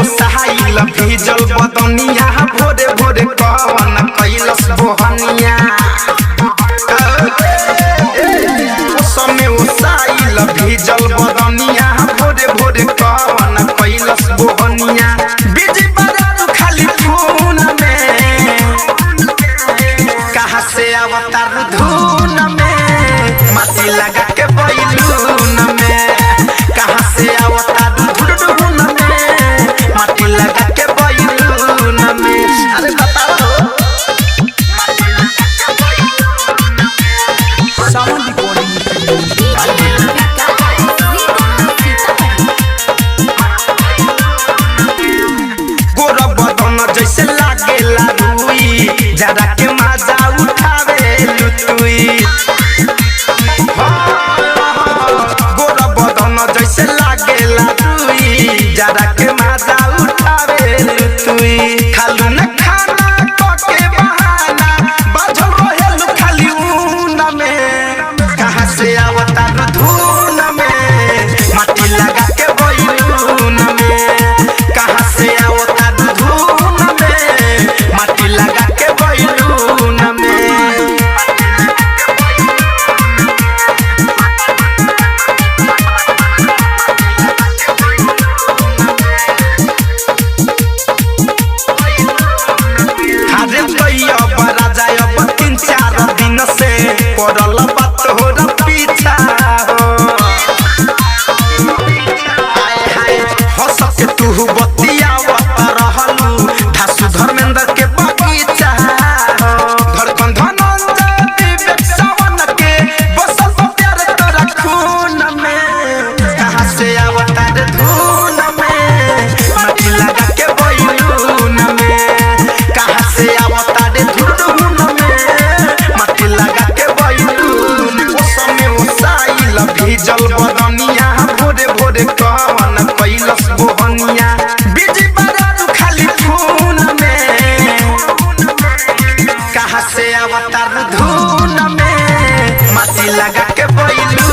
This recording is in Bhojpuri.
भीजल बदनिया भोरे भोरे कवन कैलस बोहनिया समय ओसाइल भीजल बदनिया भोरे भोरे कवन कैलस बोहनिया बिजी बरात खाली धुन में कहाँ से अवतार धुन में माटी लगा के बैलून में कहाँ से अवतार धुन में माटी लगा के बैलून में अरे बताओ साउंड गोरा बदन जैसे लागेला रुई जरा के मजा उठावे लुतुई गोरा बदन जैसे लागेला रुई जरा के मजा उठावे लुतुई खालू न खाना के बहाना बाझल रहेलु खाली ऊन में कहाँ से अवतार धुन में माटी लगा के बैलून में कहाँ से अवतार धुन में माटी लगा के बैलून में अरे भैया बड़ा जाय 3-4 दिन से पड़ल बात हो र पीछा हंस के तू बतियावत रहलू धासु धर्मेंद्र के बगीचा धड़कन धनंजय विवेक सावन के बसल प्यार तोरा खून में कहाँ से अवतार धुन में माटी लगा के बैलून में कहाँ से अवतार धुन में माटी लगा के बैलून समय ओसाइल भीजल बदनिया भोरे भोरे कवन कैलस बोहनिया बिजी बरात खाली धुन में कहाँ से अवतार धुन में माटी लगा के बैलून